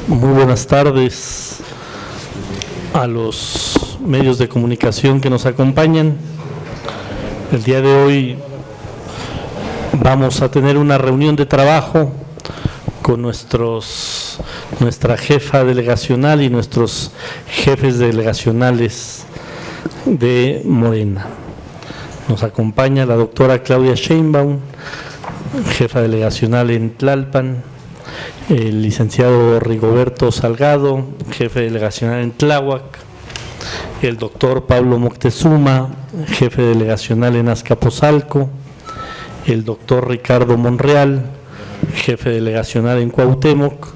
Muy buenas tardes a los medios de comunicación que nos acompañan. El día de hoy vamos a tener una reunión de trabajo con nuestra jefa delegacional y nuestros jefes delegacionales de Morena. Nos acompaña la doctora Claudia Sheinbaum, jefa delegacional en Tlalpan, el licenciado Rigoberto Salgado, jefe delegacional en Tláhuac, el doctor Pablo Moctezuma, jefe delegacional en Azcapotzalco, el doctor Ricardo Monreal, jefe delegacional en Cuauhtémoc,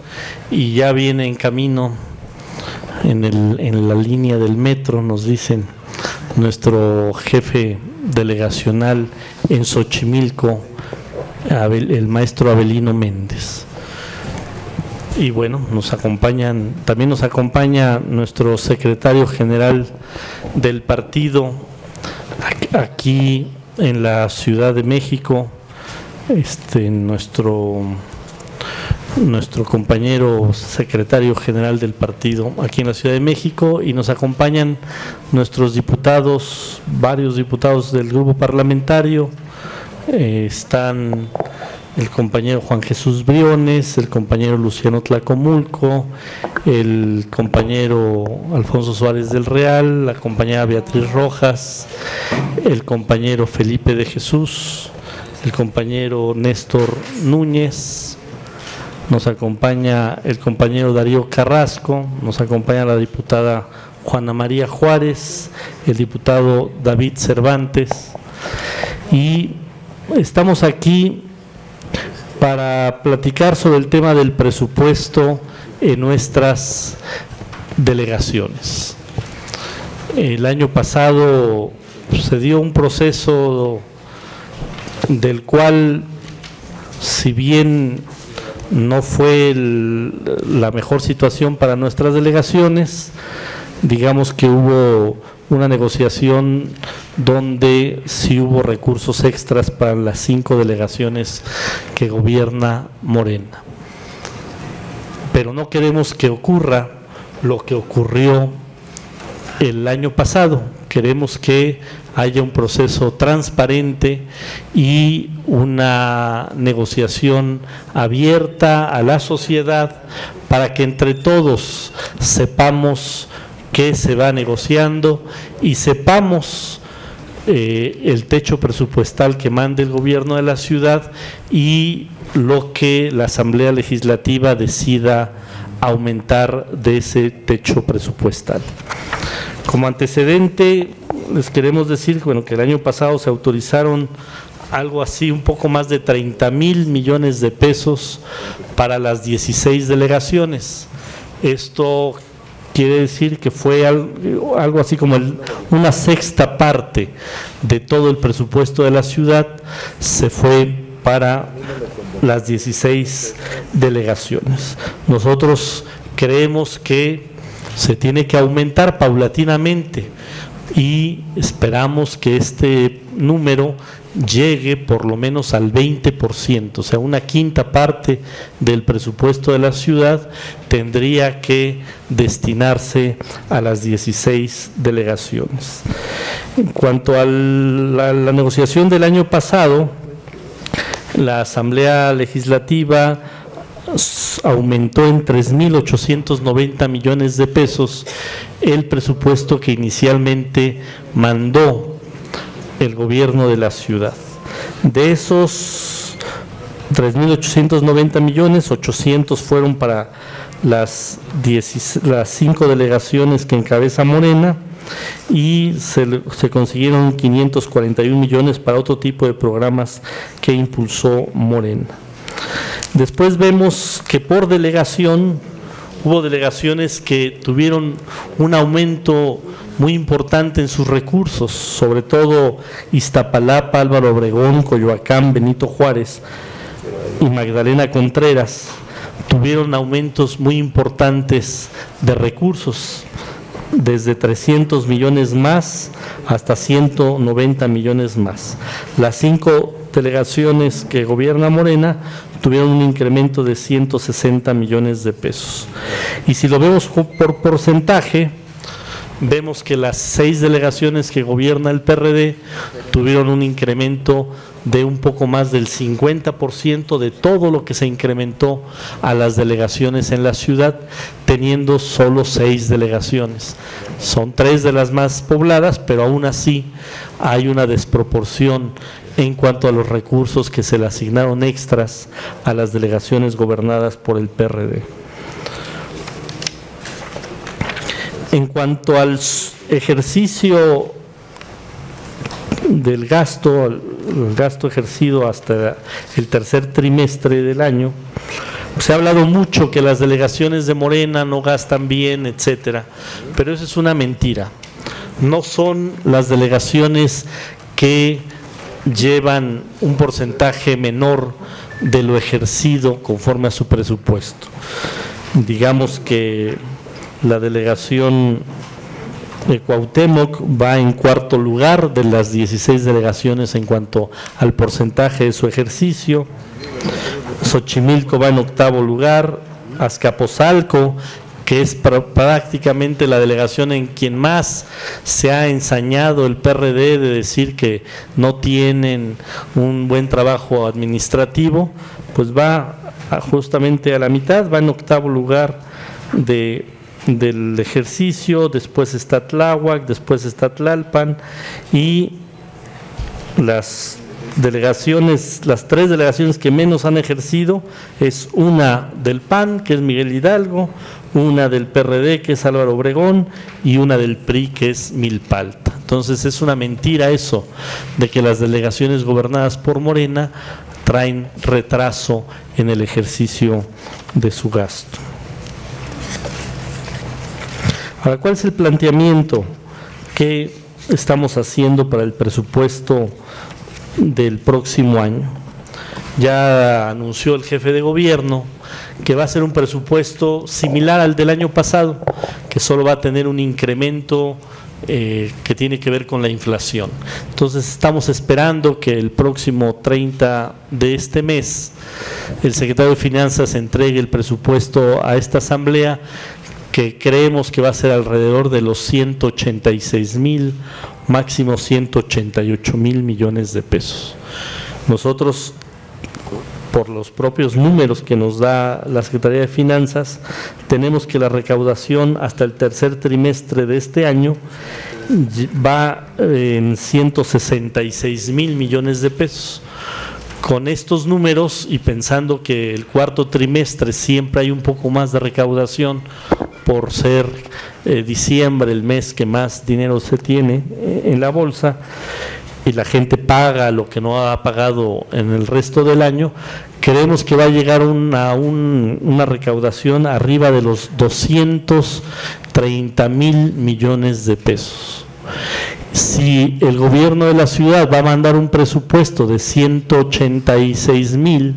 y ya viene en camino en la línea del metro, nos dicen, nuestro jefe delegacional en Xochimilco, el maestro Abelino Méndez. Y bueno, también nos acompaña nuestro secretario general del partido aquí en la Ciudad de México, nuestro compañero secretario general del partido aquí en la Ciudad de México, y nos acompañan nuestros diputados, varios diputados del grupo parlamentario. Están el compañero Juan Jesús Briones, el compañero Luciano Tlacomulco, el compañero Alfonso Suárez del Real, la compañera Beatriz Rojas, el compañero Felipe de Jesús, el compañero Néstor Núñez, nos acompaña el compañero Darío Carrasco, nos acompaña la diputada Juana María Juárez, el diputado David Cervantes, y estamos aquí para platicar sobre el tema del presupuesto en nuestras delegaciones. El año pasado se dio un proceso del cual, si bien no fue la mejor situación para nuestras delegaciones, digamos que hubo una negociación donde sí hubo recursos extras para las 5 delegaciones que gobierna Morena. Pero no queremos que ocurra lo que ocurrió el año pasado. Queremos que haya un proceso transparente y una negociación abierta a la sociedad para que entre todos sepamos qué se va negociando y sepamos el techo presupuestal que mande el gobierno de la ciudad y lo que la Asamblea Legislativa decida aumentar de ese techo presupuestal. Como antecedente, les queremos decir que el año pasado se autorizaron algo así, un poco más de 30,000 millones de pesos para las 16 delegaciones. Esto quiere decir que fue algo así como una sexta parte de todo el presupuesto de la ciudad se fue para las 16 delegaciones. Nosotros creemos que se tiene que aumentar paulatinamente y esperamos que este número llegue por lo menos al 20%, o sea, una quinta parte del presupuesto de la ciudad tendría que destinarse a las 16 delegaciones. En cuanto a la negociación del año pasado, la Asamblea Legislativa aumentó en 3,890 millones de pesos el presupuesto que inicialmente mandó el gobierno de la ciudad. De esos 3,890 millones, 800 fueron para las 5 delegaciones que encabeza Morena, y se consiguieron 541 millones para otro tipo de programas que impulsó Morena. Después vemos que por delegación hubo delegaciones que tuvieron un aumento muy importante en sus recursos, sobre todo Iztapalapa, Álvaro Obregón, Coyoacán, Benito Juárez y Magdalena Contreras tuvieron aumentos muy importantes de recursos, desde 300 millones más hasta 190 millones más. Las 5 delegaciones que gobierna Morena tuvieron un incremento de 160 millones de pesos. Y si lo vemos por porcentaje, vemos que las 6 delegaciones que gobierna el PRD tuvieron un incremento de un poco más del 50% de todo lo que se incrementó a las delegaciones en la ciudad, teniendo solo 6 delegaciones. Son 3 de las más pobladas, pero aún así hay una desproporción en cuanto a los recursos que se le asignaron extras a las delegaciones gobernadas por el PRD. En cuanto al ejercicio del gasto, el gasto ejercido hasta el tercer trimestre del año, se ha hablado mucho que las delegaciones de Morena no gastan bien, etcétera, pero eso es una mentira. No son las delegaciones que llevan un porcentaje menor de lo ejercido conforme a su presupuesto. Digamos que la delegación de Cuauhtémoc va en cuarto lugar de las 16 delegaciones en cuanto al porcentaje de su ejercicio. Xochimilco va en octavo lugar. Azcapotzalco, que es prácticamente la delegación en quien más se ha ensañado el PRD de decir que no tienen un buen trabajo administrativo, pues va justamente a la mitad, va en octavo lugar del ejercicio. Después está Tláhuac, después está Tlalpan, y las delegaciones, las 3 delegaciones que menos han ejercido es una del PAN, que es Miguel Hidalgo, una del PRD, que es Álvaro Obregón, y una del PRI, que es Milpalta. Entonces es una mentira eso de que las delegaciones gobernadas por Morena traen retraso en el ejercicio de su gasto. Ahora, ¿cuál es el planteamiento que estamos haciendo para el presupuesto del próximo año? Ya anunció el jefe de gobierno que va a ser un presupuesto similar al del año pasado, que solo va a tener un incremento que tiene que ver con la inflación. Entonces estamos esperando que el próximo 30 de este mes el secretario de Finanzas entregue el presupuesto a esta asamblea, que creemos que va a ser alrededor de los 186,000, máximo 188,000 millones de pesos. Nosotros, por los propios números que nos da la Secretaría de Finanzas, tenemos que la recaudación hasta el tercer trimestre de este año va en 166,000 millones de pesos. Con estos números, y pensando que el cuarto trimestre siempre hay un poco más de recaudación por ser diciembre el mes que más dinero se tiene en la bolsa, y la gente paga lo que no ha pagado en el resto del año, creemos que va a llegar una recaudación arriba de los 230,000 millones de pesos. Si el gobierno de la ciudad va a mandar un presupuesto de 186,000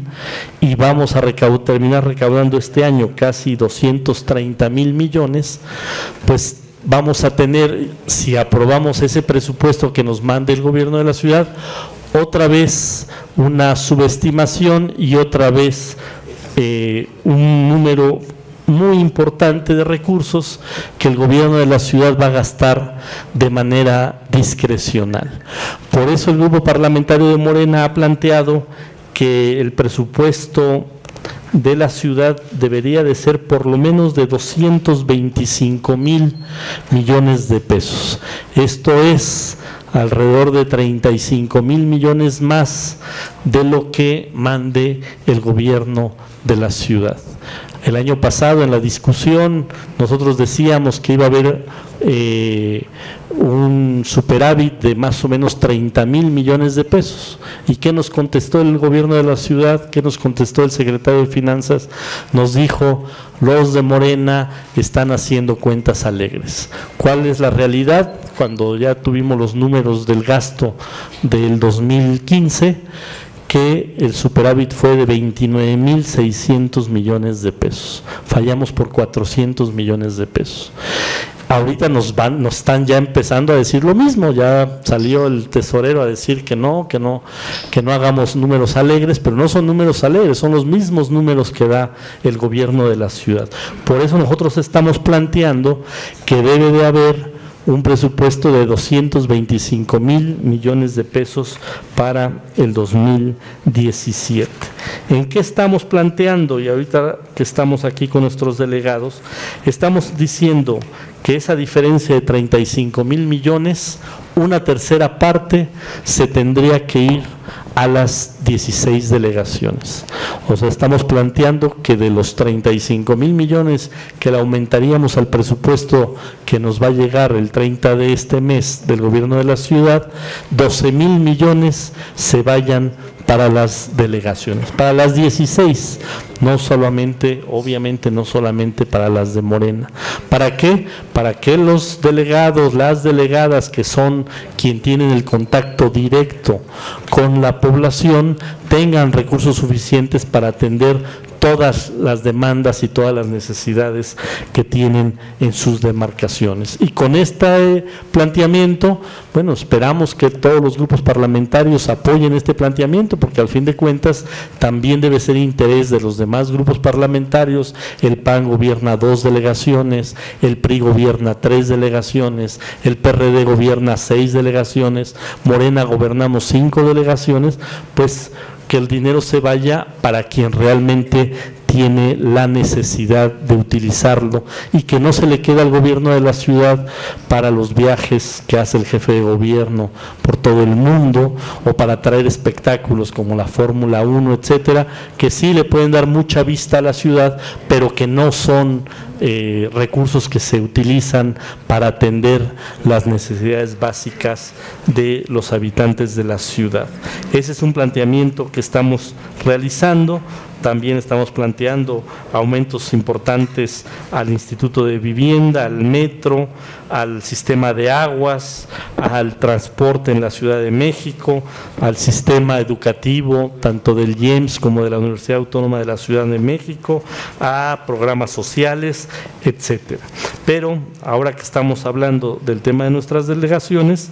y vamos a terminar recaudando este año casi 230,000 millones, pues vamos a tener, si aprobamos ese presupuesto que nos mande el gobierno de la ciudad, otra vez una subestimación y otra vez un número muy importante de recursos que el gobierno de la ciudad va a gastar de manera discrecional. Por eso el grupo parlamentario de Morena ha planteado que el presupuesto de la ciudad debería de ser por lo menos de 225,000 millones de pesos. Esto es alrededor de 35,000 millones más de lo que mande el gobierno de la ciudad. El año pasado, en la discusión, nosotros decíamos que iba a haber un superávit de más o menos 30,000 millones de pesos. ¿Y qué nos contestó el gobierno de la ciudad? ¿Qué nos contestó el secretario de Finanzas? Nos dijo: los de Morena están haciendo cuentas alegres. ¿Cuál es la realidad? Cuando ya tuvimos los números del gasto del 2015, que el superávit fue de 29,600 millones de pesos. Fallamos por 400 millones de pesos. ahorita nos están ya empezando a decir lo mismo. Ya salió el tesorero a decir que no hagamos números alegres, pero no son números alegres, son los mismos números que da el gobierno de la ciudad. Por eso nosotros estamos planteando que debe de haber un presupuesto de 225,000 millones de pesos para el 2017. ¿En qué estamos planteando? Y ahorita que estamos aquí con nuestros delegados, estamos diciendo que esa diferencia de 35,000 millones, una tercera parte se tendría que ir a las 16 delegaciones. O sea, estamos planteando que de los 35,000 millones que le aumentaríamos al presupuesto que nos va a llegar el 30 de este mes del gobierno de la ciudad, 12,000 millones se vayan para las delegaciones, para las 16, no solamente, obviamente no solamente para las de Morena. ¿Para qué? Para que los delegados, las delegadas que son quien tienen el contacto directo con la población tengan recursos suficientes para atender todas las demandas y todas las necesidades que tienen en sus demarcaciones. Y con este planteamiento, bueno, esperamos que todos los grupos parlamentarios apoyen este planteamiento, porque al fin de cuentas también debe ser interés de los demás grupos parlamentarios. El PAN gobierna 2 delegaciones, el PRI gobierna 3 delegaciones, el PRD gobierna 6 delegaciones, Morena gobernamos 5 delegaciones, pues que el dinero se vaya para quien realmente tiene la necesidad de utilizarlo y que no se le quede al gobierno de la ciudad para los viajes que hace el jefe de gobierno por todo el mundo o para traer espectáculos como la Fórmula 1, etcétera, que sí le pueden dar mucha vista a la ciudad, pero que no son recursos que se utilizan para atender las necesidades básicas de los habitantes de la ciudad. Ese es un planteamiento que estamos realizando. También estamos planteando aumentos importantes al Instituto de Vivienda, al metro, al sistema de aguas, al transporte en la Ciudad de México, al sistema educativo, tanto del IEMS como de la Universidad Autónoma de la Ciudad de México, a programas sociales, etcétera. Pero ahora que estamos hablando del tema de nuestras delegaciones,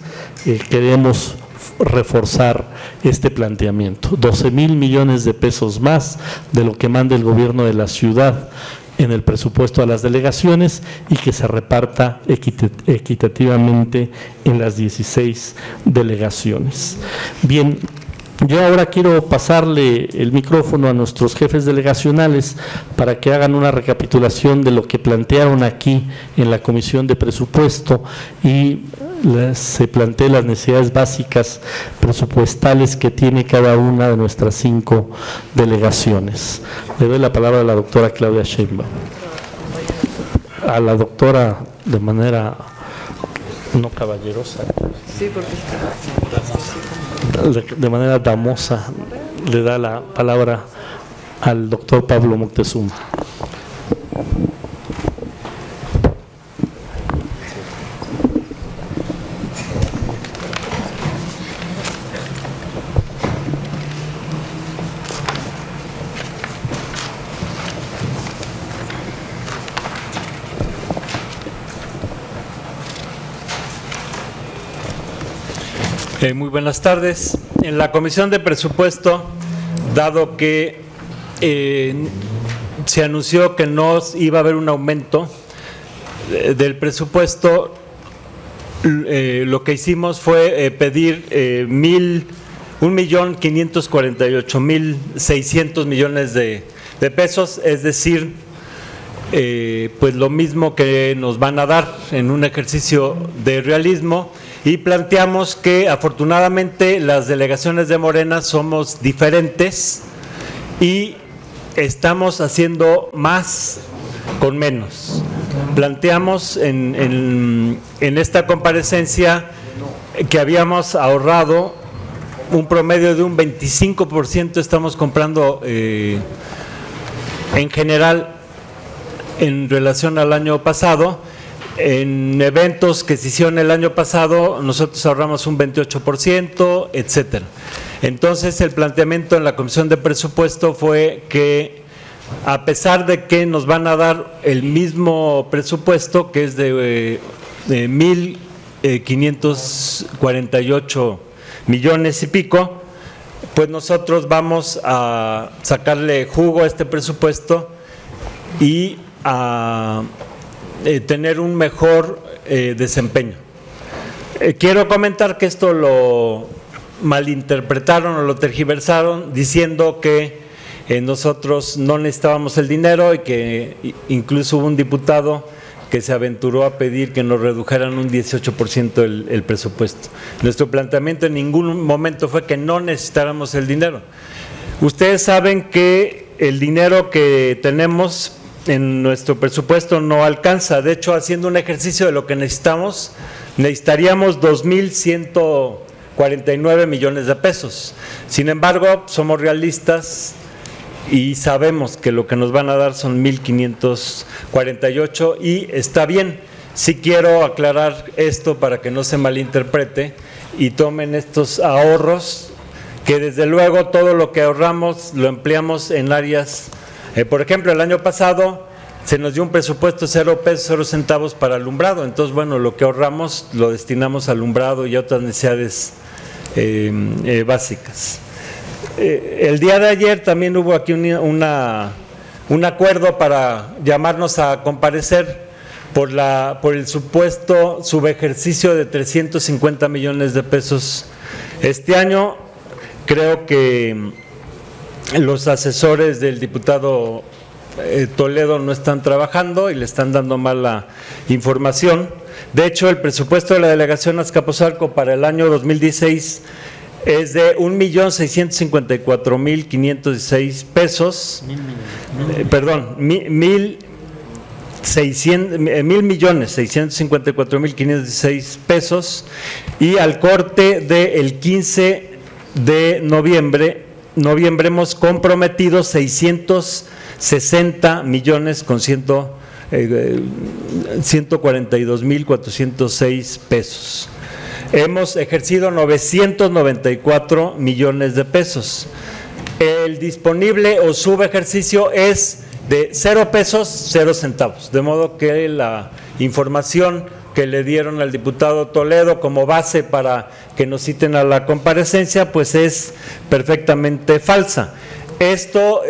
queremos reforzar este planteamiento, 12,000 millones de pesos más de lo que manda el gobierno de la ciudad en el presupuesto a las delegaciones y que se reparta equitativamente en las 16 delegaciones. Bien, yo ahora quiero pasarle el micrófono a nuestros jefes delegacionales para que hagan una recapitulación de lo que plantearon aquí en la Comisión de Presupuesto y se planteen las necesidades básicas presupuestales que tiene cada una de nuestras 5 delegaciones. Le doy la palabra a la doctora Claudia Sheinbaum. A la doctora de manera no caballerosa. Sí, porque de manera damosa le da la palabra al doctor Pablo Moctezuma. Muy buenas tardes. En la Comisión de Presupuesto, dado que se anunció que no iba a haber un aumento del presupuesto, lo que hicimos fue pedir 1.548.600 millones de pesos, es decir, pues lo mismo que nos van a dar en un ejercicio de realismo. Y planteamos que afortunadamente las delegaciones de Morena somos diferentes y estamos haciendo más con menos. Planteamos en esta comparecencia que habíamos ahorrado un promedio de un 25%, estamos comprando en general en relación al año pasado. En eventos que se hicieron el año pasado, nosotros ahorramos un 28%, etcétera. Entonces, el planteamiento en la Comisión de Presupuesto fue que a pesar de que nos van a dar el mismo presupuesto, que es de 1,548 millones y pico, pues nosotros vamos a sacarle jugo a este presupuesto y a tener un mejor desempeño. Quiero comentar que esto lo malinterpretaron o lo tergiversaron diciendo que nosotros no necesitábamos el dinero y que incluso hubo un diputado que se aventuró a pedir que nos redujeran un 18% el presupuesto. Nuestro planteamiento en ningún momento fue que no necesitáramos el dinero. Ustedes saben que el dinero que tenemos en nuestro presupuesto no alcanza. De hecho, haciendo un ejercicio de lo que necesitamos, necesitaríamos 2,149 millones de pesos. Sin embargo, somos realistas y sabemos que lo que nos van a dar son 1,548 y está bien. Sí quiero aclarar esto para que no se malinterprete y tomen estos ahorros, que desde luego todo lo que ahorramos lo empleamos en áreas, por ejemplo, el año pasado se nos dio un presupuesto 0 pesos, 0 centavos para alumbrado, entonces bueno, lo que ahorramos lo destinamos a alumbrado y a otras necesidades básicas. El día de ayer también hubo aquí un acuerdo para llamarnos a comparecer por el supuesto subejercicio de 350 millones de pesos este año. Creo que los asesores del diputado Toledo no están trabajando y le están dando mala información. De hecho, el presupuesto de la delegación Azcapotzalco para el año 2016 es de 1,654,516 pesos, perdón, 1,654,516 pesos, y al corte del 15 de noviembre hemos comprometido 660 millones con 142,406 pesos. Hemos ejercido 994 millones de pesos. El disponible o subejercicio es de 0 pesos, 0 centavos. De modo que la información que le dieron al diputado Toledo como base para que nos citen a la comparecencia, pues es perfectamente falsa. Esto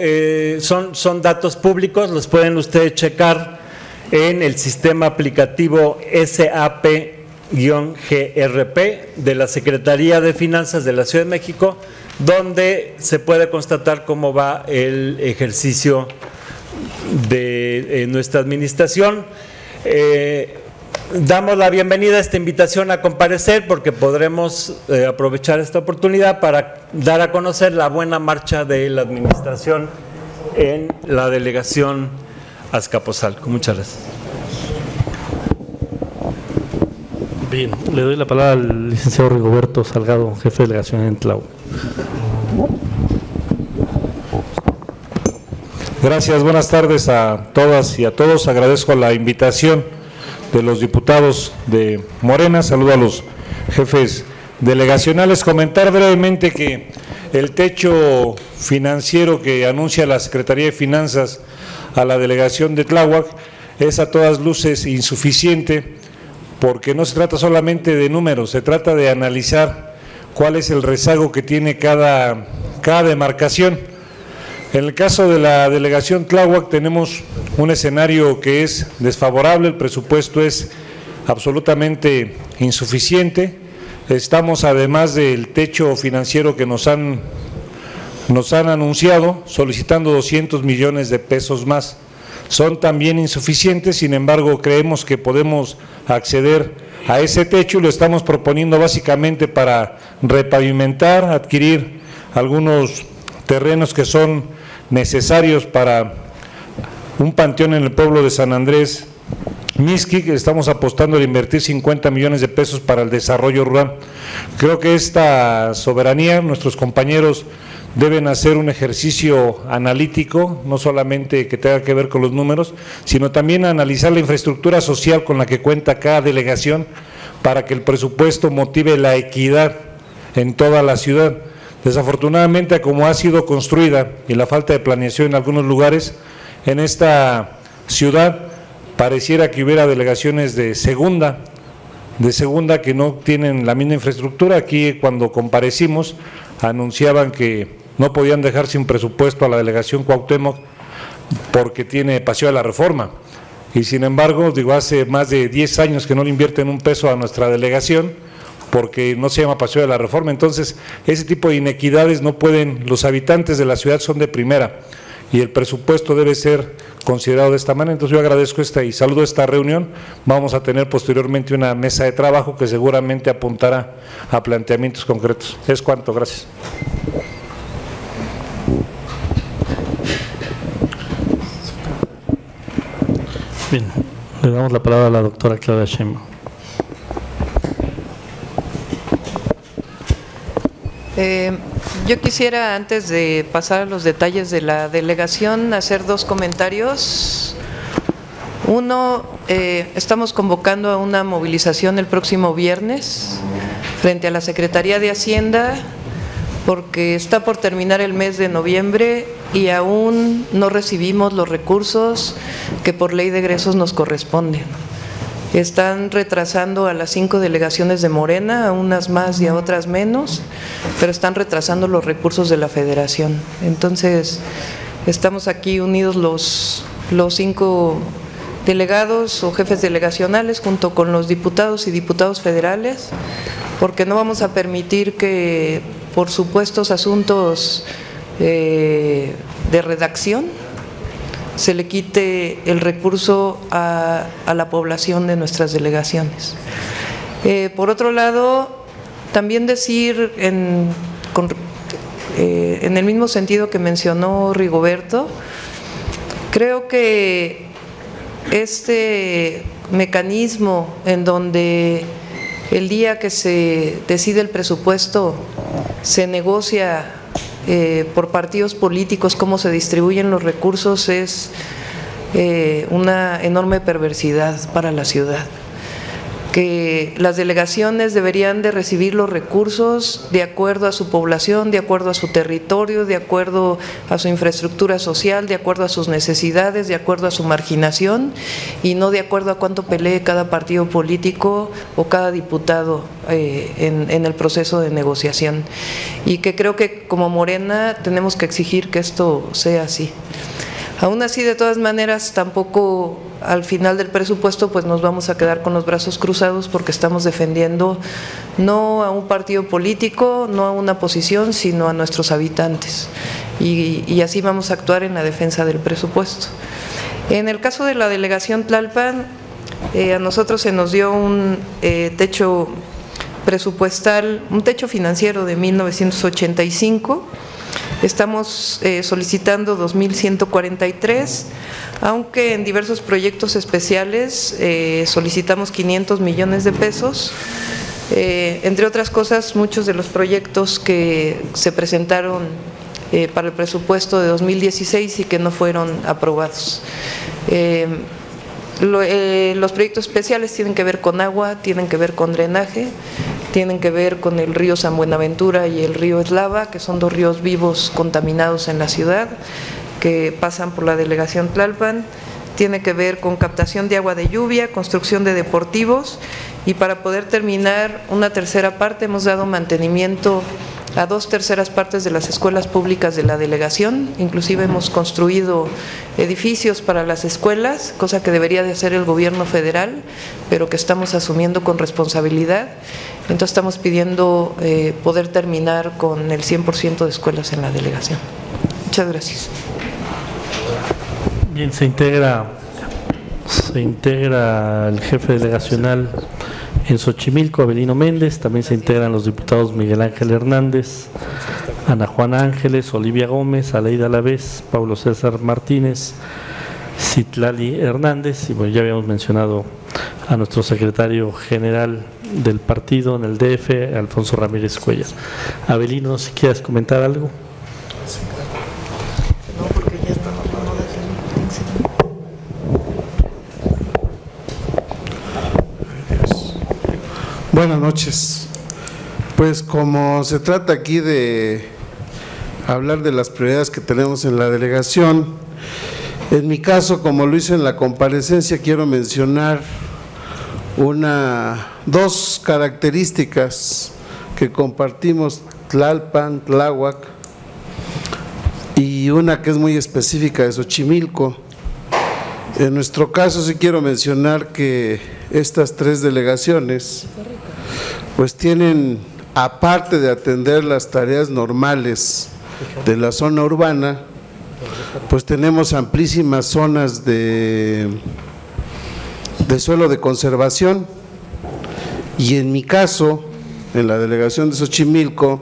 son datos públicos, los pueden ustedes checar en el sistema aplicativo SAP-GRP de la Secretaría de Finanzas de la Ciudad de México, donde se puede constatar cómo va el ejercicio de nuestra administración. Damos la bienvenida a esta invitación a comparecer porque podremos aprovechar esta oportunidad para dar a conocer la buena marcha de la administración en la delegación Azcapotzalco. Muchas gracias. Bien, le doy la palabra al licenciado Rigoberto Salgado, jefe de delegación en Tláhuac. Gracias, buenas tardes a todas y a todos. Agradezco la invitación de los diputados de Morena. Saludo a los jefes delegacionales. Comentar brevemente que el techo financiero que anuncia la Secretaría de Finanzas a la delegación de Tláhuac es a todas luces insuficiente, porque no se trata solamente de números, se trata de analizar cuál es el rezago que tiene cada demarcación. En el caso de la delegación Tláhuac tenemos un escenario que es desfavorable, el presupuesto es absolutamente insuficiente. Estamos, además del techo financiero que nos han anunciado, solicitando 200 millones de pesos más. Son también insuficientes, sin embargo creemos que podemos acceder a ese techo y lo estamos proponiendo básicamente para repavimentar, adquirir algunos terrenos que son necesarios para un panteón en el pueblo de San Andrés Mixquic. Estamos apostando a invertir 50 millones de pesos para el desarrollo rural. Creo que esta soberanía, nuestros compañeros deben hacer un ejercicio analítico, no solamente que tenga que ver con los números, sino también analizar la infraestructura social con la que cuenta cada delegación para que el presupuesto motive la equidad en toda la ciudad. Desafortunadamente, como ha sido construida y la falta de planeación en algunos lugares, en esta ciudad pareciera que hubiera delegaciones de segunda que no tienen la misma infraestructura. Aquí, cuando comparecimos, anunciaban que no podían dejar sin presupuesto a la delegación Cuauhtémoc porque tiene Paseo de la Reforma. Y sin embargo, digo, hace más de 10 años que no le invierten un peso a nuestra delegación porque no se llama Paseo de la Reforma. Entonces, ese tipo de inequidades no pueden, los habitantes de la ciudad son de primera y el presupuesto debe ser considerado de esta manera. Entonces yo agradezco y saludo esta reunión. Vamos a tener posteriormente una mesa de trabajo que seguramente apuntará a planteamientos concretos. Es cuanto, gracias. Bien, le damos la palabra a la doctora Claudia Sheinbaum. Yo quisiera, antes de pasar a los detalles de la delegación, hacer dos comentarios. Uno, estamos convocando a una movilización el próximo viernes frente a la Secretaría de Hacienda porque está por terminar el mes de noviembre y aún no recibimos los recursos que por ley de egresos nos corresponden. Están retrasando a las 5 delegaciones de Morena, a unas más y a otras menos, pero están retrasando los recursos de la Federación. Entonces, estamos aquí unidos los 5 delegados o jefes delegacionales junto con los diputados y diputados federales, porque no vamos a permitir que por supuestos asuntos de redacción se le quite el recurso a la población de nuestras delegaciones. Por otro lado, también decir en el mismo sentido que mencionó Rigoberto, creo que este mecanismo en donde el día que se decide el presupuesto se negocia por partidos políticos cómo se distribuyen los recursos es una enorme perversidad para la ciudad. Que las delegaciones deberían de recibir los recursos de acuerdo a su población, de acuerdo a su territorio, de acuerdo a su infraestructura social, de acuerdo a sus necesidades, de acuerdo a su marginación y no de acuerdo a cuánto pelee cada partido político o cada diputado en el proceso de negociación. Y que creo que como Morena tenemos que exigir que esto sea así. Aún así, de todas maneras, tampoco al final del presupuesto pues nos vamos a quedar con los brazos cruzados porque estamos defendiendo no a un partido político, no a una posición, sino a nuestros habitantes. Y así vamos a actuar en la defensa del presupuesto. En el caso de la delegación Tlalpan, a nosotros se nos dio un techo presupuestal, un techo financiero de 1985. Estamos solicitando 2.143, aunque en diversos proyectos especiales solicitamos 500 millones de pesos. Entre otras cosas, muchos de los proyectos que se presentaron para el presupuesto de 2016 y que no fueron aprobados. Los proyectos especiales tienen que ver con agua, tienen que ver con drenaje, tienen que ver con el río San Buenaventura y el río Eslava, que son dos ríos vivos contaminados en la ciudad, que pasan por la delegación Tlalpan, tiene que ver con captación de agua de lluvia, construcción de deportivos y para poder terminar una tercera parte hemos dado mantenimiento a 2/3 partes de las escuelas públicas de la delegación, inclusive hemos construido edificios para las escuelas, cosa que debería de hacer el gobierno federal, pero que estamos asumiendo con responsabilidad. Entonces estamos pidiendo poder terminar con el 100% de escuelas en la delegación. Muchas gracias. Bien, se integra el jefe delegacional en Xochimilco, Avelino Méndez, también se integran los diputados Miguel Ángel Hernández, Ana Juana Ángeles, Olivia Gómez, Aleida Alavés, Pablo César Martínez, Citlali Hernández, y bueno, ya habíamos mencionado a nuestro secretario general del partido en el DF, Alfonso Ramírez Cuellar. Avelino, si quieres comentar algo. Buenas noches. Pues como se trata aquí de hablar de las prioridades que tenemos en la delegación, en mi caso, como lo hice en la comparecencia, quiero mencionar dos características que compartimos Tlalpan, Tláhuac, y una que es muy específica de Xochimilco. En nuestro caso sí quiero mencionar que estas tres delegaciones pues tienen, aparte de atender las tareas normales de la zona urbana, pues tenemos amplísimas zonas de suelo de conservación, y en mi caso, en la delegación de Xochimilco,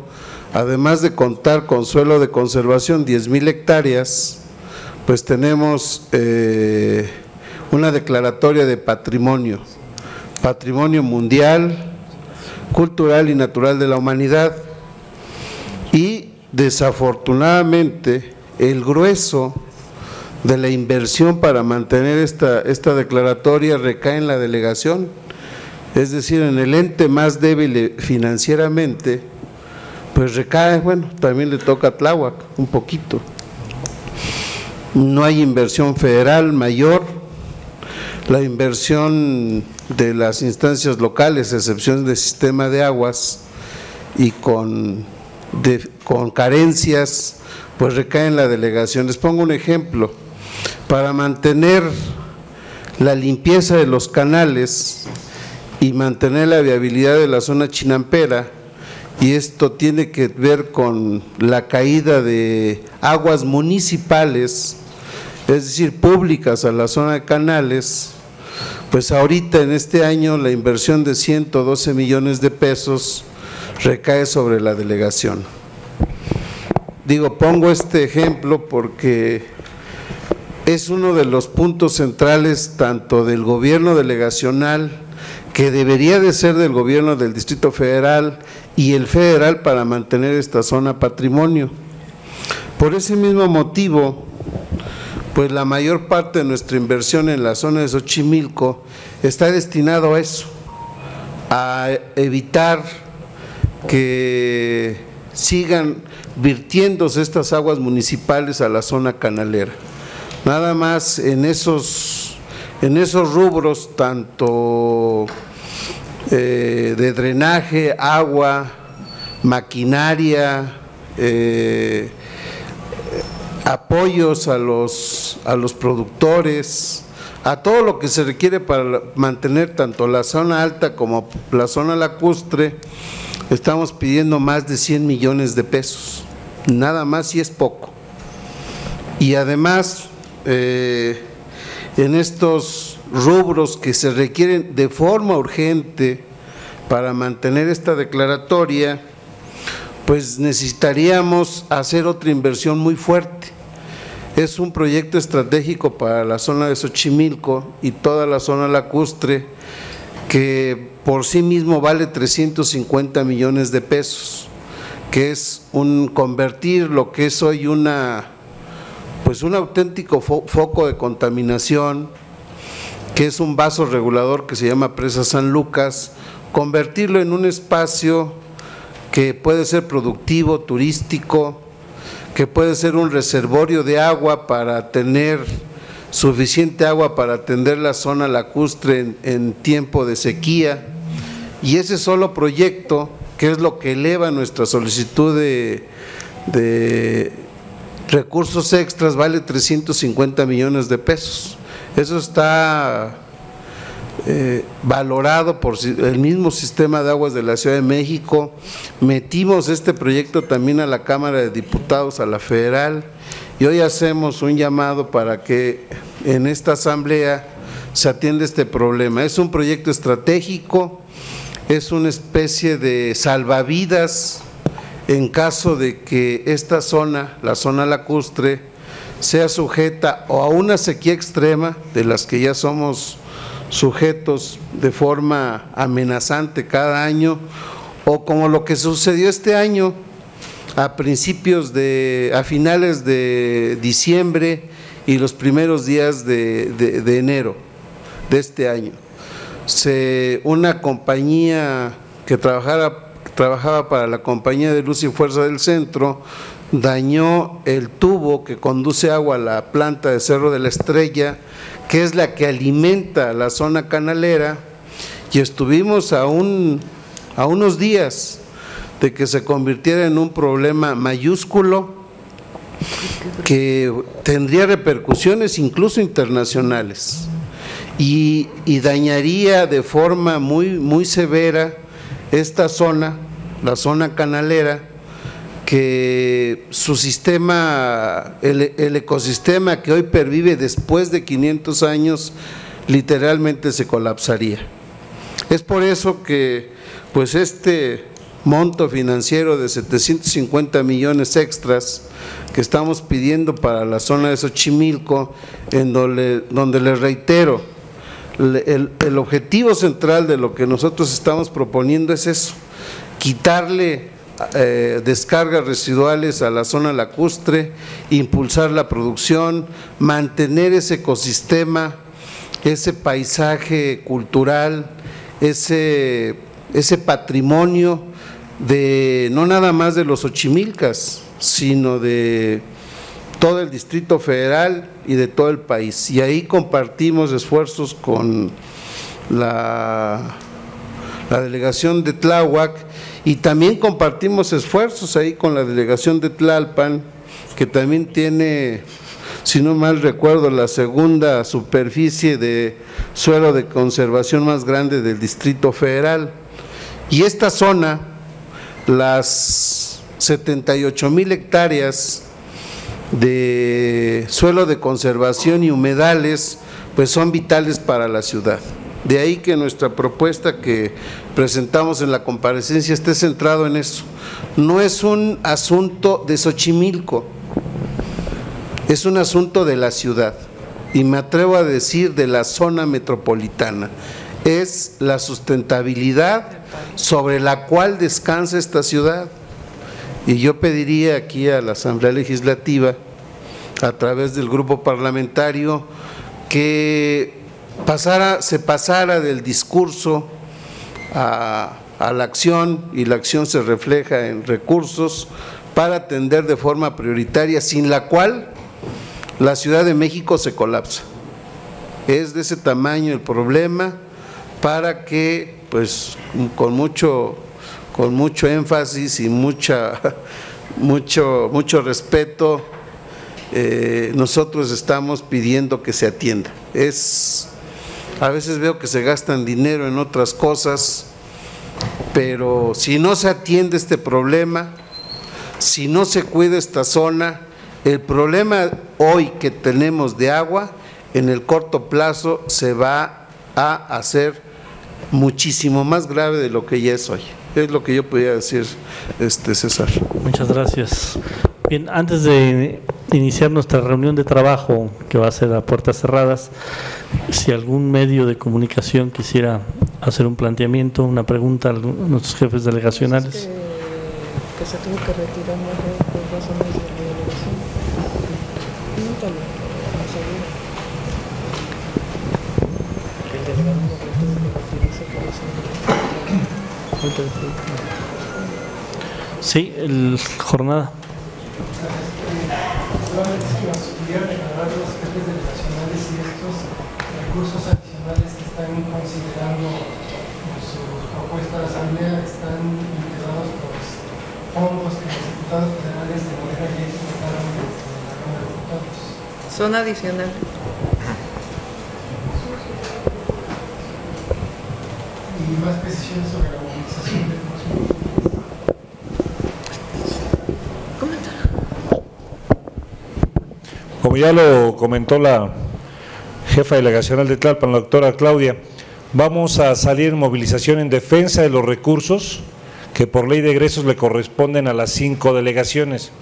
además de contar con suelo de conservación 10,000 hectáreas, pues tenemos una declaratoria de patrimonio mundial, cultural y natural de la humanidad, y desafortunadamente el grueso de la inversión para mantener esta declaratoria recae en la delegación, es decir, en el ente más débil financieramente, pues recae, bueno, también le toca a Tláhuac un poquito. No hay inversión federal mayor, la inversión de las instancias locales, a excepción del sistema de aguas, y con carencias, pues recae en la delegación. Les pongo un ejemplo: para mantener la limpieza de los canales y mantener la viabilidad de la zona chinampera, y esto tiene que ver con la caída de aguas municipales, es decir, públicas, a la zona de canales, pues ahorita en este año la inversión de 112 millones de pesos recae sobre la delegación. Digo, pongo este ejemplo porque es uno de los puntos centrales tanto del gobierno delegacional, que debería de ser del gobierno del Distrito Federal y el federal, para mantener esta zona patrimonio. Por ese mismo motivo, pues la mayor parte de nuestra inversión en la zona de Xochimilco está destinado a eso, a evitar que sigan virtiéndose estas aguas municipales a la zona canalera. Nada más en esos rubros, tanto de drenaje, agua, maquinaria, apoyos a los productores, a todo lo que se requiere para mantener tanto la zona alta como la zona lacustre, estamos pidiendo más de 100 millones de pesos, nada más, y es poco. Y además, en estos rubros que se requieren de forma urgente para mantener esta declaratoria, pues necesitaríamos hacer otra inversión muy fuerte. Es un proyecto estratégico para la zona de Xochimilco y toda la zona lacustre, que por sí mismo vale 350 millones de pesos, que es convertir lo que es hoy un auténtico foco de contaminación, que es un vaso regulador que se llama Presa San Lucas, convertirlo en un espacio que puede ser productivo, turístico, que puede ser un reservorio de agua para tener suficiente agua para atender la zona lacustre en tiempo de sequía. Y ese solo proyecto, que es lo que eleva nuestra solicitud de recursos extras, vale 350 millones de pesos. Eso está valorado por el mismo sistema de aguas de la Ciudad de México. Metimos este proyecto también a la Cámara de Diputados, a la federal, y hoy hacemos un llamado para que en esta asamblea se atienda este problema. Es un proyecto estratégico, es una especie de salvavidas en caso de que esta zona, la zona lacustre, sea sujeta o a una sequía extrema, de las que ya somos sujetos de forma amenazante cada año, o como lo que sucedió este año, a finales de diciembre y los primeros días de enero de este año. Una compañía que trabajaba para la Compañía de Luz y Fuerza del Centro, dañó el tubo que conduce agua a la planta de Cerro de la Estrella, que es la que alimenta la zona canalera, y estuvimos a unos días de que se convirtiera en un problema mayúsculo que tendría repercusiones incluso internacionales y dañaría de forma muy severa esta zona, la zona canalera, que su sistema, el ecosistema que hoy pervive después de 500 años, literalmente se colapsaría. Es por eso que pues este monto financiero de 750 millones extras que estamos pidiendo para la zona de Xochimilco, en donde les reitero, el objetivo central de lo que nosotros estamos proponiendo es eso, quitarle descargas residuales a la zona lacustre, impulsar la producción, mantener ese ecosistema, ese paisaje cultural, ese patrimonio de no nada más de los xochimilcas, sino de todo el Distrito Federal y de todo el país. Y ahí compartimos esfuerzos con la delegación de Tláhuac, y también compartimos esfuerzos ahí con la delegación de Tlalpan, que también tiene, si no mal recuerdo, la segunda superficie de suelo de conservación más grande del Distrito Federal. Y esta zona, las 78,000 hectáreas de suelo de conservación y humedales, pues son vitales para la ciudad. De ahí que nuestra propuesta que presentamos en la comparecencia esté centrado en eso. No es un asunto de Xochimilco, es un asunto de la ciudad, y me atrevo a decir de la zona metropolitana. Es la sustentabilidad sobre la cual descansa esta ciudad. Y yo pediría aquí a la Asamblea Legislativa, a través del grupo parlamentario, que se pasara del discurso a la acción, y la acción se refleja en recursos para atender de forma prioritaria, sin la cual la Ciudad de México se colapsa. Es de ese tamaño el problema, para que pues con mucho énfasis y mucho respeto nosotros estamos pidiendo que se atienda. A veces veo que se gastan dinero en otras cosas, pero si no se atiende este problema, si no se cuida esta zona, el problema hoy que tenemos de agua, en el corto plazo se va a hacer muchísimo más grave de lo que ya es hoy. Es lo que yo podría decir, César. Muchas gracias. Bien, antes de iniciar nuestra reunión de trabajo, que va a ser a puertas cerradas, si algún medio de comunicación quisiera hacer un planteamiento, una pregunta a nuestros jefes delegacionales. Que se tuvo que retirar por razones de delegación. Pregúntale, no sabía. Que el delegado no tuvo que retirarse por eso. Sí, jornada. Solamente es que nos pudieran aclarar los jefes delegacionales y estos recursos adicionales que están considerando en su propuesta de asamblea están integrados por los fondos que los diputados federales de Morena ya votaron desde la Cámara de Diputados. Son adicionales. Y más precisiones sobre la movilización del próximo. Como ya lo comentó la jefa delegacional de Tlalpan, la doctora Claudia, vamos a salir en movilización en defensa de los recursos que por ley de egresos le corresponden a las 5 delegaciones.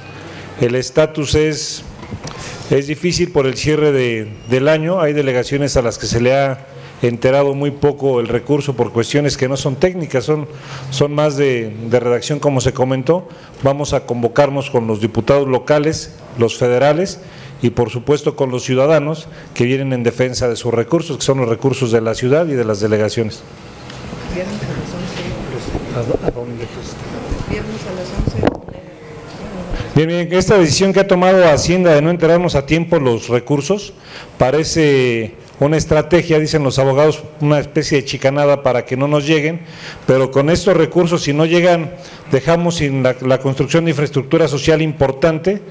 El estatus es difícil por el cierre del año, hay delegaciones a las que se le ha enterado muy poco el recurso por cuestiones que no son técnicas, son más de redacción, como se comentó. Vamos a convocarnos con los diputados locales, los federales, y por supuesto con los ciudadanos que vienen en defensa de sus recursos, que son los recursos de la ciudad y de las delegaciones. ¿Vieron que son ¿A dónde? Viernes a las 11. Bien, esta decisión que ha tomado Hacienda de no entregarnos a tiempo los recursos parece una estrategia, dicen los abogados, una especie de chicanada para que no nos lleguen, pero con estos recursos, si no llegan, dejamos sin la construcción de infraestructura social importante.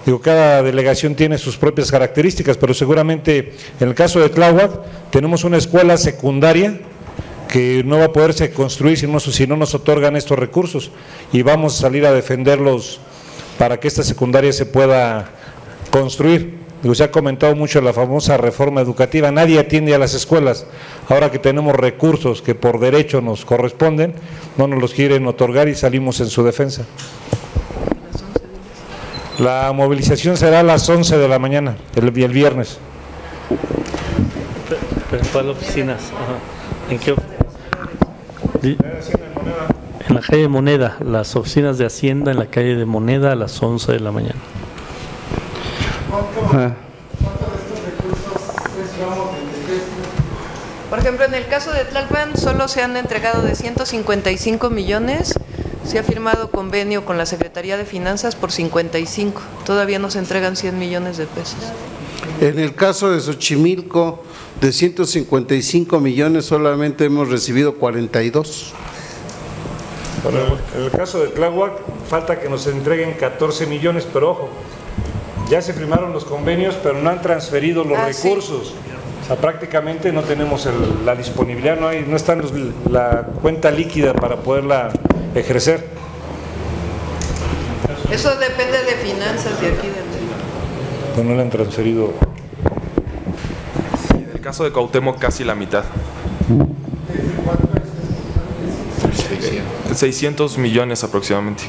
Digo, cada delegación tiene sus propias características, pero seguramente en el caso de Tláhuac tenemos una escuela secundaria que no va a poderse construir si no nos otorgan estos recursos, y vamos a salir a defenderlos para que esta secundaria se pueda construir. Digo, se ha comentado mucho la famosa reforma educativa, nadie atiende a las escuelas, ahora que tenemos recursos que por derecho nos corresponden, no nos los quieren otorgar y salimos en su defensa. La movilización será a las 11 de la mañana, el viernes. ¿Pero cuál oficinas? Ajá. ¿En qué? En la calle de Moneda, las oficinas de Hacienda en la calle de Moneda a las 11 de la mañana. ¿Cuánto de estos recursos es ramo de Indecesti? Por ejemplo, en el caso de Tlalpan solo se han entregado de 155 millones, se ha firmado convenio con la Secretaría de Finanzas por 55, todavía nos entregan 100 millones de pesos. En el caso de Xochimilco, de 155 millones solamente hemos recibido 42. Bueno, en el caso de Tláhuac, falta que nos entreguen 14 millones, pero ojo, ya se firmaron los convenios, pero no han transferido los recursos. Sí. O sea, prácticamente no tenemos la disponibilidad, no está la cuenta líquida para poderla ejercer. Eso depende de finanzas de aquí. Pues no le han transferido. En el caso de Cuauhtémoc, casi la mitad. 600 millones aproximadamente.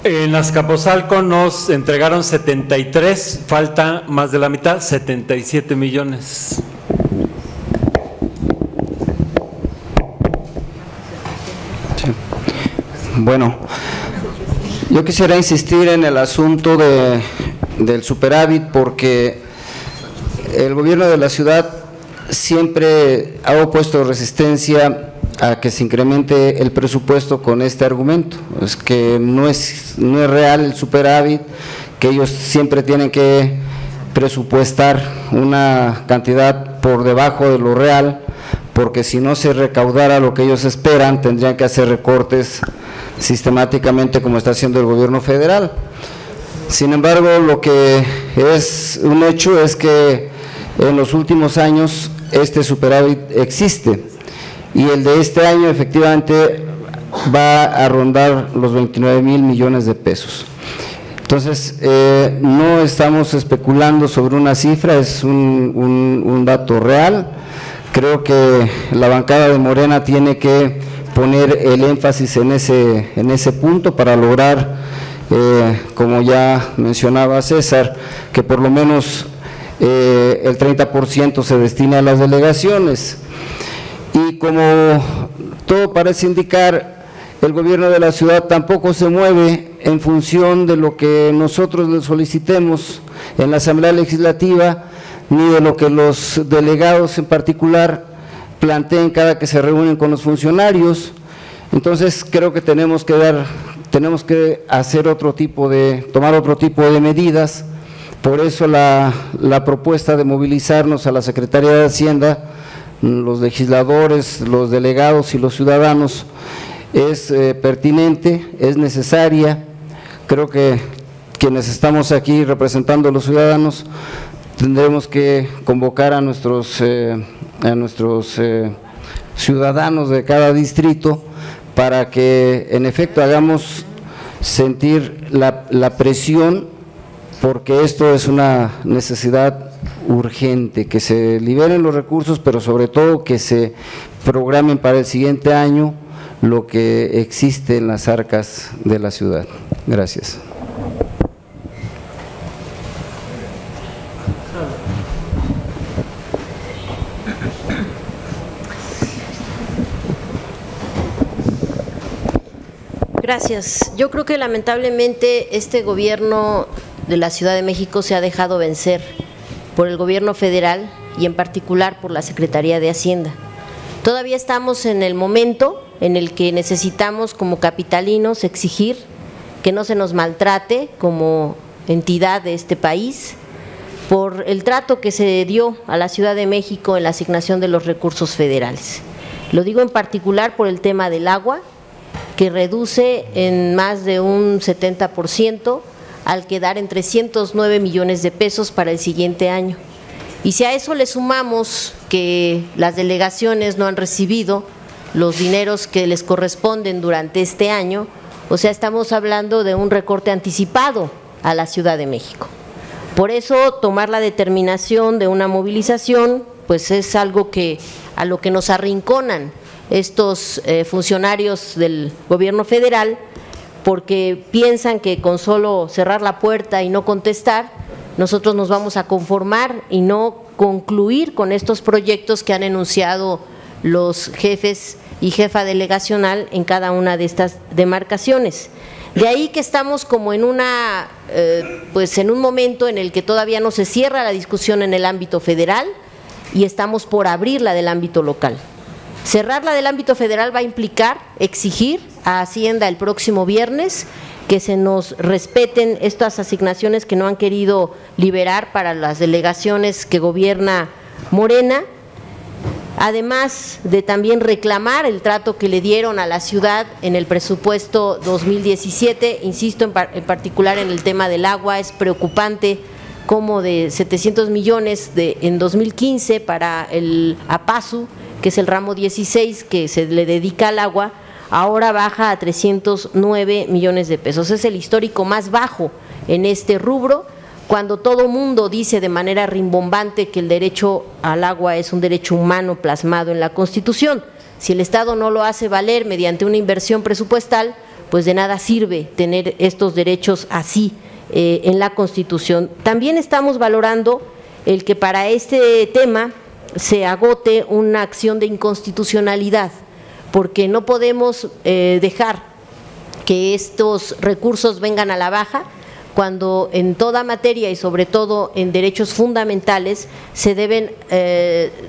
En Azcapotzalco nos entregaron 73, falta más de la mitad, 77 millones. Sí. Bueno, yo quisiera insistir en el asunto del superávit, porque el gobierno de la ciudad siempre ha opuesto resistencia a que se incremente el presupuesto con este argumento. Es que no es real el superávit, que ellos siempre tienen que presupuestar una cantidad por debajo de lo real, porque si no se recaudara lo que ellos esperan, tendrían que hacer recortes sistemáticamente como está haciendo el gobierno federal. Sin embargo, lo que es un hecho es que en los últimos años este superávit existe, y el de este año efectivamente va a rondar los 29,000 millones de pesos. Entonces, no estamos especulando sobre una cifra, es un dato real. Creo que la bancada de Morena tiene que poner el énfasis en ese punto para lograr, como ya mencionaba César, que por lo menos el 30% se destina a las delegaciones. Y como todo parece indicar, el gobierno de la ciudad tampoco se mueve en función de lo que nosotros le solicitemos en la Asamblea Legislativa, ni de lo que los delegados en particular planteen cada que se reúnen con los funcionarios. Entonces creo que tenemos que hacer tomar otro tipo de medidas. Por eso la propuesta de movilizarnos a la Secretaría de Hacienda, los legisladores, los delegados y los ciudadanos, es pertinente, es necesaria. Creo que quienes estamos aquí representando a los ciudadanos tendremos que convocar a nuestros ciudadanos de cada distrito para que en efecto hagamos sentir la presión, porque esto es una necesidad urgente, que se liberen los recursos, pero sobre todo que se programen para el siguiente año lo que existe en las arcas de la ciudad. Gracias. Gracias. Yo creo que lamentablemente este gobierno de la Ciudad de México se ha dejado vencer por el gobierno federal y en particular por la Secretaría de Hacienda. Todavía estamos en el momento en el que necesitamos como capitalinos exigir que no se nos maltrate como entidad de este país por el trato que se dio a la Ciudad de México en la asignación de los recursos federales. Lo digo en particular por el tema del agua, que reduce en más de un 70% al quedar en 309 millones de pesos para el siguiente año. Y si a eso le sumamos que las delegaciones no han recibido los dineros que les corresponden durante este año, o sea, estamos hablando de un recorte anticipado a la Ciudad de México. Por eso tomar la determinación de una movilización, pues es algo que a lo que nos arrinconan estos funcionarios del gobierno federal, porque piensan que con solo cerrar la puerta y no contestar, nosotros nos vamos a conformar y no concluir con estos proyectos que han enunciado los jefes y jefa delegacional en cada una de estas demarcaciones. De ahí que estamos como en pues en un momento en el que todavía no se cierra la discusión en el ámbito federal y estamos por abrirla del ámbito local. Cerrarla del ámbito federal va a implicar exigir a Hacienda el próximo viernes que se nos respeten estas asignaciones que no han querido liberar para las delegaciones que gobierna Morena, además de también reclamar el trato que le dieron a la ciudad en el presupuesto 2017, insisto en particular en el tema del agua, es preocupante como de 700 millones en 2015 para el APASU, que es el ramo 16 que se le dedica al agua, ahora baja a 309 millones de pesos. Es el histórico más bajo en este rubro, cuando todo mundo dice de manera rimbombante que el derecho al agua es un derecho humano plasmado en la Constitución. Si el Estado no lo hace valer mediante una inversión presupuestal, pues de nada sirve tener estos derechos así en la Constitución. También estamos valorando el que para este tema se agote una acción de inconstitucionalidad, porque no podemos dejar que estos recursos vengan a la baja cuando en toda materia y sobre todo en derechos fundamentales se deben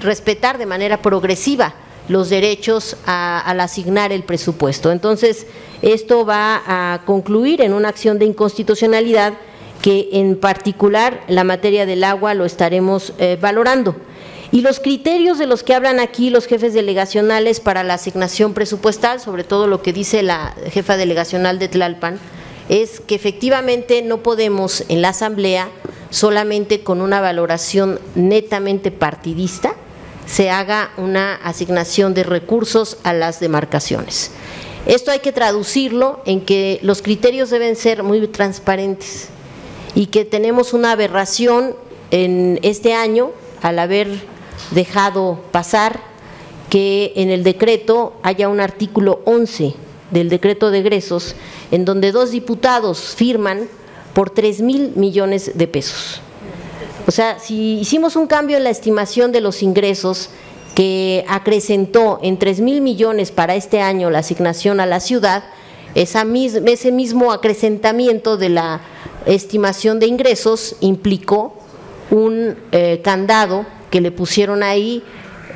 respetar de manera progresiva los derechos al asignar el presupuesto. Entonces, esto va a concluir en una acción de inconstitucionalidad que en particular la materia del agua lo estaremos valorando. Y los criterios de los que hablan aquí los jefes delegacionales para la asignación presupuestal, sobre todo lo que dice la jefa delegacional de Tlalpan, es que efectivamente no podemos en la Asamblea solamente con una valoración netamente partidista se haga una asignación de recursos a las demarcaciones. Esto hay que traducirlo en que los criterios deben ser muy transparentes y que tenemos una aberración en este año al haber dejado pasar que en el decreto haya un artículo 11 del decreto de egresos en donde 2 diputados firman por 3,000 millones de pesos. O sea, si hicimos un cambio en la estimación de los ingresos que acrecentó en 3,000 millones para este año la asignación a la ciudad, ese mismo acrecentamiento de la estimación de ingresos implicó un candado que le pusieron ahí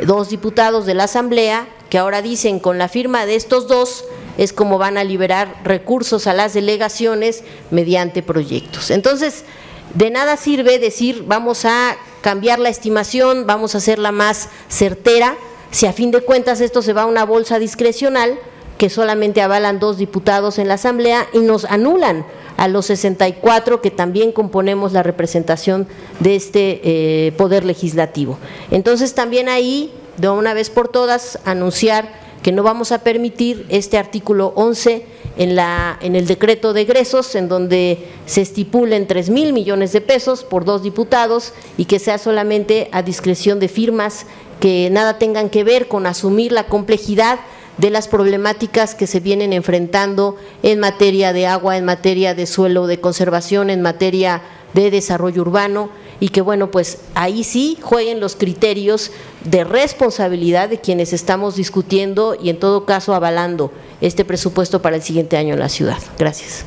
2 diputados de la Asamblea, que ahora dicen con la firma de estos 2 es como van a liberar recursos a las delegaciones mediante proyectos. Entonces, de nada sirve decir vamos a cambiar la estimación, vamos a hacerla más certera, si a fin de cuentas esto se va a una bolsa discrecional que solamente avalan 2 diputados en la Asamblea y nos anulan a los 64 que también componemos la representación de este Poder Legislativo. Entonces también ahí, de una vez por todas, anunciar que no vamos a permitir este artículo 11 en el decreto de egresos, en donde se estipulen 3,000 millones de pesos por 2 diputados y que sea solamente a discreción de firmas que nada tengan que ver con asumir la complejidad de las problemáticas que se vienen enfrentando en materia de agua, en materia de suelo de conservación, en materia de desarrollo urbano, y que bueno, pues ahí sí jueguen los criterios de responsabilidad de quienes estamos discutiendo y en todo caso avalando este presupuesto para el siguiente año en la ciudad. Gracias.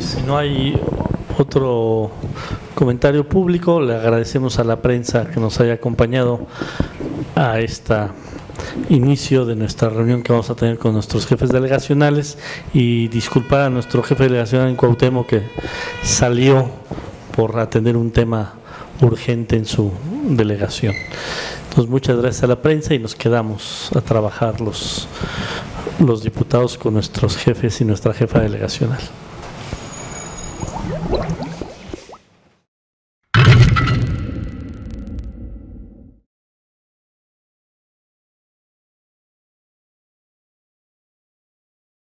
Si no hay otro comentario público. Le agradecemos a la prensa que nos haya acompañado a este inicio de nuestra reunión que vamos a tener con nuestros jefes delegacionales, y disculpar a nuestro jefe delegacional en Cuauhtémoc que salió por atender un tema urgente en su delegación. Entonces, muchas gracias a la prensa y nos quedamos a trabajar los diputados con nuestros jefes y nuestra jefa delegacional.